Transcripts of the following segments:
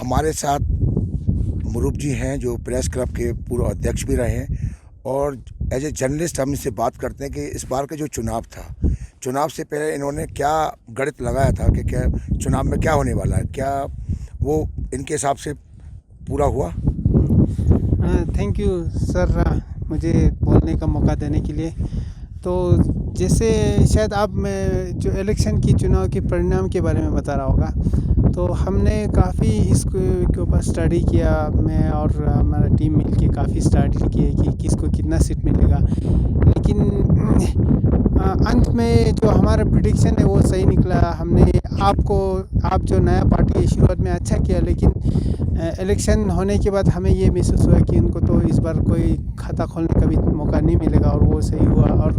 हमारे साथ मुरूप जी हैं जो प्रेस क्लब के पूर्व अध्यक्ष भी रहे हैं और एज ए जर्नलिस्ट हम इनसे बात करते हैं कि इस बार का जो चुनाव था, चुनाव से पहले इन्होंने क्या गणित लगाया था कि क्या चुनाव में क्या होने वाला है, क्या वो इनके हिसाब से पूरा हुआ? थैंक यू सर, मुझे बोलने का मौका देने के लिए। तो जैसे शायद आप मैं जो इलेक्शन की चुनाव के परिणाम के बारे में बता रहा होगा, तो हमने काफ़ी इसको के ऊपर स्टडी किया। मैं और हमारा टीम मिलके काफ़ी स्टडी किए कि किसको कितना सीट मिलेगा। लेकिन अंत में जो हमारा प्रेडिक्शन है वो सही निकला। हमने आप जो नया पार्टी है शुरुआत में अच्छा किया, लेकिन इलेक्शन होने के बाद हमें ये महसूस हुआ कि इनको तो इस बार कोई खाता खोलने का भी मौका नहीं मिलेगा, और वो सही हुआ। और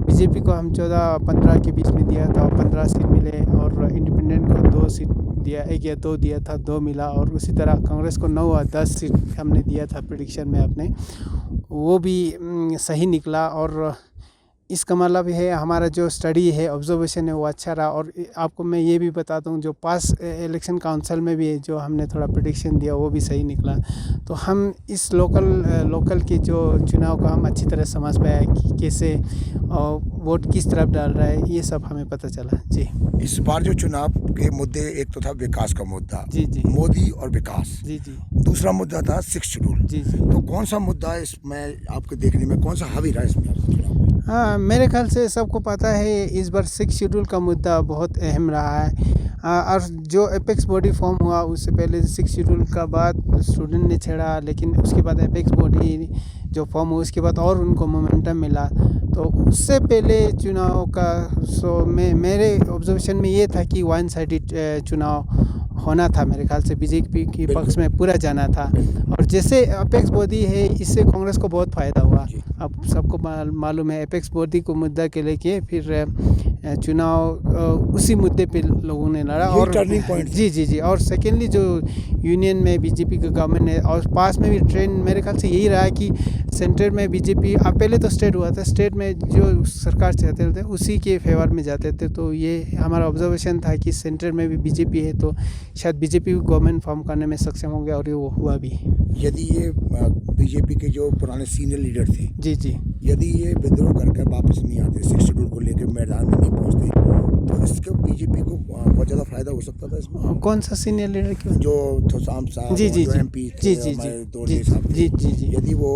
बीजेपी को हम 14-15 के बीच में दिया था और 15 सीट मिले, और इंडिपेंडेंट को 2 सीट दिया, 1 या 2 दिया था, 2 मिला। और उसी तरह कांग्रेस को 9 और 10 सीट हमने दिया था प्रेडिक्शन में अपने, वो भी सही निकला। और इसका मतलब है हमारा जो स्टडी है, ऑब्जर्वेशन है, वो अच्छा रहा। और आपको मैं ये भी बताता हूँ, जो पास इलेक्शन काउंसिल में भी जो हमने थोड़ा प्रेडिक्शन दिया वो भी सही निकला। तो हम इस लोकल के जो चुनाव का हम अच्छी तरह समझ पाए कि कैसे वोट किस तरफ डाल रहा है, ये सब हमें पता चला जी। इस बार जो चुनाव के मुद्दे, एक तो था विकास का मुद्दा, जी जी, मोदी और विकास। जी जी, दूसरा मुद्दा था 6 शेड्यूल। जी जी। तो कौन सा मुद्दा इसमें आपके देखने में कौन सा हावी रहा इसमें चुनाव में? हाँ, मेरे ख्याल से सबको पता है इस बार 6 शेड्यूल का मुद्दा बहुत अहम रहा है। और जो एपेक्स बॉडी फॉर्म हुआ उससे पहले 6 शेड्यूल का बाद स्टूडेंट ने छेड़ा, लेकिन उसके बाद एपेक्स बॉडी जो फॉर्म हुआ उसके बाद और उनको मोमेंटम मिला। तो उससे पहले चुनाव का मेरे ऑब्जर्वेशन में ये था कि वन साइडेड चुनाव होना था। मेरे ख्याल से बीजेपी के पक्ष में पूरा जाना था। और जैसे अपेक्स बॉडी है, इससे कांग्रेस को बहुत फ़ायदा हुआ। अब सबको मालूम है अपेक्स बॉडी को मुद्दा के लेके फिर चुनाव उसी मुद्दे पे लोगों ने लड़ा। और टर्निंग पॉइंट। जी जी जी। और सेकेंडली जो यूनियन में बीजेपी का गवर्नमेंट है, और पास में भी ट्रेंड मेरे ख्याल से यही रहा कि सेंटर में बीजेपी, पहले तो स्टेट हुआ था, स्टेट में जो सरकार चाहते थे उसी के फेवर में जाते थे। तो ये हमारा ऑब्जर्वेशन था कि सेंटर में भी बीजेपी है तो शायद बीजेपी गवर्नमेंट फॉर्म करने में सक्षम होंगे, और ये वो हुआ भी। यदि ये बीजेपी के जो पुराने सीनियर लीडर थे, जी जी, यदि ये विद्रोह करके वापस नहीं आते, 6 शेड्यूल को लेकर मैदान में नहीं पहुंचते, तो इसके बीजेपी को बहुत ज़्यादा फायदा हो सकता था इसमें। कौन सा सीनियर लीडर क्यों? जो थोसाम साहब, जी जी जो जी, एमपी जी थे जी हमारे जी, दोरजे साहब थे, जी जी जी, यदि वो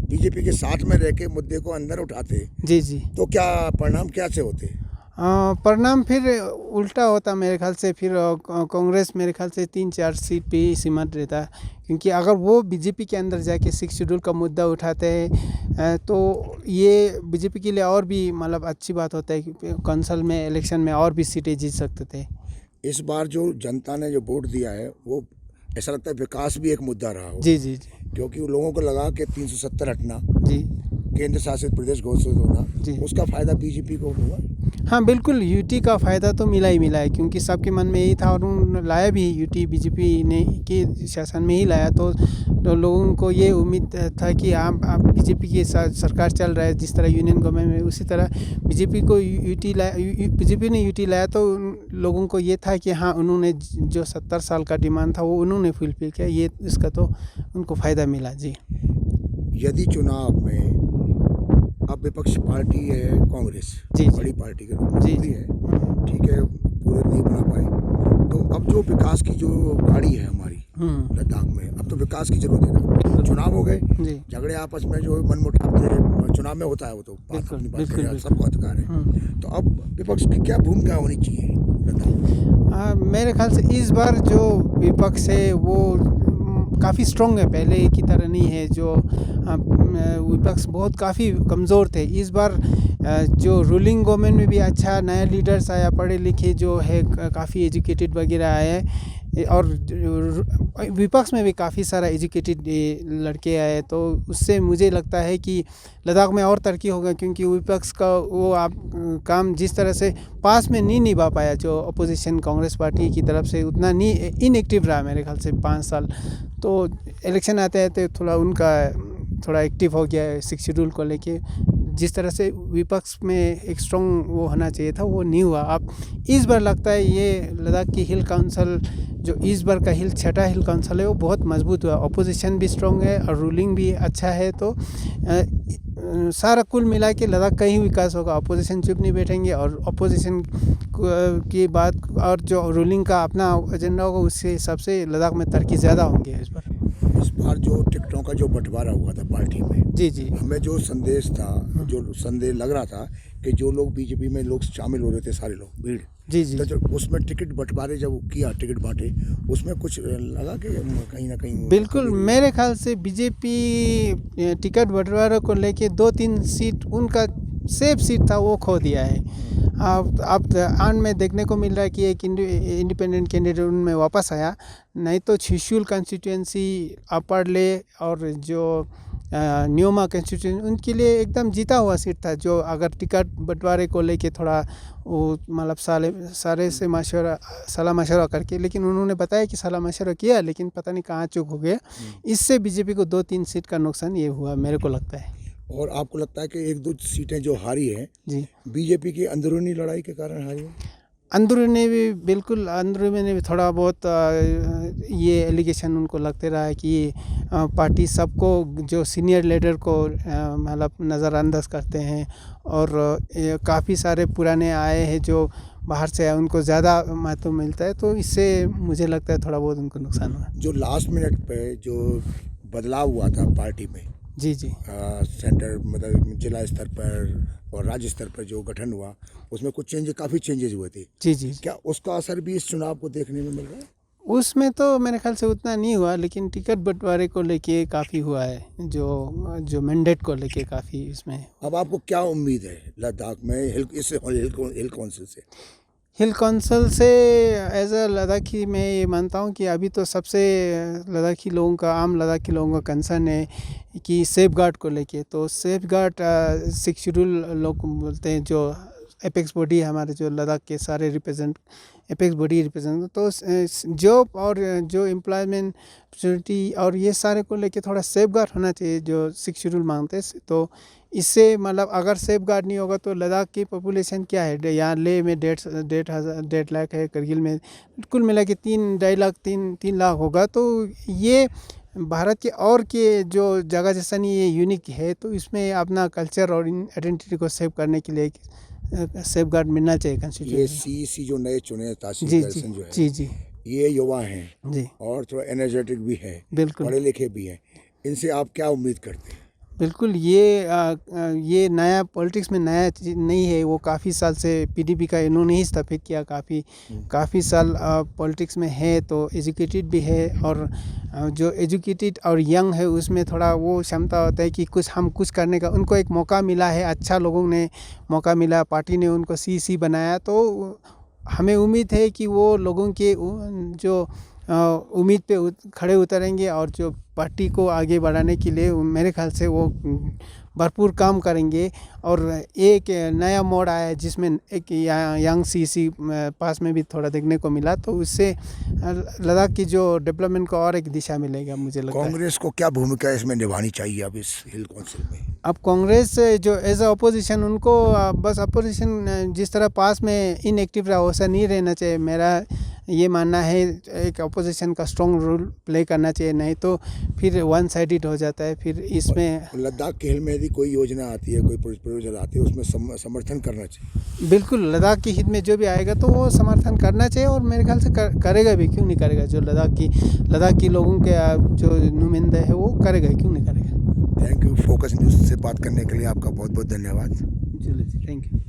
बीजेपी के साथ में रह के मुद्दे को अंदर उठाते, जी जी, तो क्या परिणाम क्या से होते? परिणाम फिर उल्टा होता मेरे ख्याल से। फिर कांग्रेस मेरे ख्याल से 3-4 सीट पे ही सीमित रहता, क्योंकि अगर वो बीजेपी के अंदर जाके 6 शेड्यूल का मुद्दा उठाते हैं तो ये बीजेपी के लिए और भी मतलब अच्छी बात होता है कि काउंसिल में इलेक्शन में और भी सीटें जीत सकते थे। इस बार जो जनता ने जो वोट दिया है, वो ऐसा लगता है विकास भी एक मुद्दा रहा हो। जी जी जी, क्योंकि लोगों को लगा कि 370 हटना, जी केंद्र शासित प्रदेश घोषित होना, जी, उसका फायदा बीजेपी को हुआ। हाँ बिल्कुल, यूटी का फ़ायदा तो मिला ही मिला है, क्योंकि सबके मन में यही था और उन्होंने लाया भी। यूटी बीजेपी ने के शासन में ही लाया, तो लोगों को ये उम्मीद था कि आप बीजेपी के साथ सरकार चल रहा है, जिस तरह यूनियन गवर्नमेंट में उसी तरह बीजेपी ने यूटी लाया। तो लोगों को ये था कि हाँ, उन्होंने जो 70 साल का डिमांड था वो उन्होंने फुलफिल किया, ये इसका तो उनको फ़ायदा मिला जी। यदि चुनाव में अब विपक्ष पार्टी है कांग्रेस, जी बड़ी पार्टी के रूप में जी भी है, ठीक है, पूरे नहीं बना पाए, तो अब जो विकास की जो गाड़ी है हमारी लद्दाख में, अब तो विकास की जरूरत है ना। चुनाव हो गए, झगड़े आपस में जो मनमुटाव थे चुनाव में होता है, वो तो अपनी बात है, सबको अधिकार है। तो अब विपक्ष की क्या भूमिका होनी चाहिए लद्दाख? मेरे ख्याल से इस बार जो विपक्ष है वो काफ़ी स्ट्रॉन्ग है, पहले की तरह नहीं है। जो विपक्ष बहुत काफ़ी कमज़ोर थे। इस बार जो रूलिंग गवर्नमेंट में भी अच्छा नया लीडर्स आया, पढ़े लिखे जो है, काफ़ी एजुकेटेड वगैरह आए, और विपक्ष में भी काफ़ी सारा एजुकेटेड लड़के आए। तो उससे मुझे लगता है कि लद्दाख में और तरक्की होगा, क्योंकि विपक्ष का वो काम जिस तरह से पास में नहीं निभा पाया जो अपोजिशन कांग्रेस पार्टी की तरफ से, उतना नहीं इनएक्टिव रहा मेरे ख्याल से 5 साल। तो इलेक्शन आते आते थोड़ा उनका एक्टिव हो गया है 6 शेड्यूल को लेके। जिस तरह से विपक्ष में एक स्ट्रॉन्ग वो होना चाहिए था वो नहीं हुआ। अब इस बार लगता है ये लद्दाख की हिल काउंसिल जो इस बार का छठा हिल काउंसिल है वो बहुत मजबूत हुआ, अपोजिशन भी स्ट्रॉन्ग है और रूलिंग भी अच्छा है। तो सारा कुल मिला के लद्दाख का ही विकास होगा। अपोजिशन चुप नहीं बैठेंगे और अपोजिशन की बात और जो रूलिंग का अपना एजेंडा होगा उससे हिसाब से लद्दाख में तरक्की ज़्यादा होंगे इस बार जो टिकटों का जो बंटवारा हुआ था पार्टी में, जी हमें जो संदेश था, जो संदेश लग रहा था कि जो लोग बीजेपी में लोग शामिल हो रहे थे, सारे लोग भीड़, जी तो जब उसमें टिकट बंटवारे जब किया, टिकट बांटे, उसमें कुछ लगा कि कहीं ना कहीं बिल्कुल मेरे ख्याल से बीजेपी टिकट बंटवारे को लेके 2-3 सीट उनका सेफ सीट था वो खो दिया है। अब आन में देखने को मिल रहा है कि एक इंडिपेंडेंट कैंडिडेट उनमें वापस आया, नहीं तो छिशुल कंस्टिट्यूंसी, अपर ले और जो न्योमा कंस्टिट्यूंसी उनके लिए एकदम जीता हुआ सीट था। जो अगर टिकट बंटवारे को लेके थोड़ा वो मतलब सारे से सलाह मशवरा करके, लेकिन उन्होंने बताया कि सलाह मशवरा किया लेकिन पता नहीं कहाँ चूक हो गया। इससे बीजेपी को 2-3 सीट का नुकसान ये हुआ मेरे को लगता है। और आपको लगता है कि 1-2 सीटें जो हारी है जी बीजेपी की अंदरूनी लड़ाई के कारण हारी है? अंदरूनी भी बिल्कुल, अंदरूनी भी थोड़ा बहुत ये एलिगेशन उनको लगते रहा है कि पार्टी सबको जो सीनियर लीडर को मतलब नज़रअंदाज करते हैं और काफ़ी सारे पुराने आए हैं जो बाहर से आए उनको ज़्यादा महत्व मिलता है। तो इससे मुझे लगता है थोड़ा बहुत उनको नुकसान हुआ। जो लास्ट मिनट पे जो बदलाव हुआ था पार्टी में, जी सेंटर मतलब जिला स्तर पर और राज्य स्तर पर जो गठन हुआ उसमें कुछ काफ़ी चेंजेस हुए थे। जी क्या उसका असर भी इस चुनाव को देखने में मिल रहा है? उसमें तो मेरे ख्याल से उतना नहीं हुआ, लेकिन टिकट बंटवारे को लेके काफ़ी हुआ है, जो मैंडेट को लेके काफ़ी इसमें। अब आपको क्या उम्मीद है लद्दाख में हिल काउंसिल से? हिल काउंसिल से एज अ लद्दाखी मैं ये मानता हूँ कि अभी तो सबसे लद्दाखी लोगों का, आम लद्दाखी लोगों का कंसर्न है कि सेफ गार्ड को लेके। तो सेफ गार्ड 6 शेड्यूल लोग बोलते हैं, जो एपेक्स बॉडी है हमारे, जो लद्दाख के सारे एपेक्स बॉडी रिप्रेजेंट, तो जॉब और जो एम्प्लॉयमेंट अपॉर्चुनिटी और ये सारे को लेके थोड़ा सेफ गार्ड होना चाहिए जो 6 शेड्यूल मांगते हैं। तो इससे मतलब अगर सेफ गार्ड नहीं होगा तो लद्दाख की पॉपुलेशन क्या है, यहाँ लेह में 1.5 लाख है, करगिल में कुल मिला के 3 लाख होगा। तो ये भारत के और के जो जगह जैसा नहीं, ये यूनिक है। तो इसमें अपना कल्चर और आइडेंटिटी को सेव करने के लिए सेफ गार्ड मिलना चाहिए कॉन्स्टिट्यूशन। ये सीईसी जो नए चुने तासीर दर्शन जो है, जी ये युवा हैं जी और थोड़ा एनर्जेटिक भी है, बिल्कुल पढ़े लिखे भी हैं, इनसे आप क्या उम्मीद करते हैं? बिल्कुल ये नया पॉलिटिक्स में नया चीज़ नहीं है, वो काफ़ी साल से पीडीपी का इन्होंने ही स्थापित किया, काफ़ी साल पॉलिटिक्स में है। तो एजुकेटेड भी है और जो एजुकेटेड और यंग है उसमें थोड़ा वो क्षमता होता है कि हम कुछ करने का, उनको एक मौका मिला है, अच्छा लोगों ने मौका मिला, पार्टी ने उनको सीसी बनाया। तो हमें उम्मीद है कि वो लोगों के जो उम्मीद पे खड़े उतरेंगे और जो पार्टी को आगे बढ़ाने के लिए मेरे ख्याल से वो भरपूर काम करेंगे। और एक नया मोड़ आया है जिसमें एक यंग सीसी पास में भी थोड़ा देखने को मिला, तो उससे लद्दाख की जो डेवलपमेंट को और एक दिशा मिलेगा मुझे लगता है। कांग्रेस को क्या भूमिका इसमें निभानी चाहिए अब इस हिल काउंसिल में? अब कांग्रेस जो एज अ अपोजिशन, उनको बस अपोजिशन जिस तरह पास में इनएक्टिव रहा वैसा नहीं रहना चाहिए, मेरा ये मानना है। एक अपोजिशन का स्ट्रॉन्ग रोल प्ले करना चाहिए, नहीं तो फिर वन साइडेड हो जाता है। फिर इसमें लद्दाख के हिल में यदि कोई योजना आती है, कोई परियोजना आती है, उसमें समर्थन करना चाहिए। बिल्कुल लद्दाख के हित में जो भी आएगा तो वो समर्थन करना चाहिए और मेरे ख्याल से करेगा भी, क्यों नहीं करेगा। जो लद्दाख की लोगों के जो नुमाइंदा है वो करेगा, क्यों नहीं करेगा। Thank you. फोकस न्यूज़ से बात करने के लिए आपका बहुत बहुत धन्यवाद। चलिए, थैंक यू।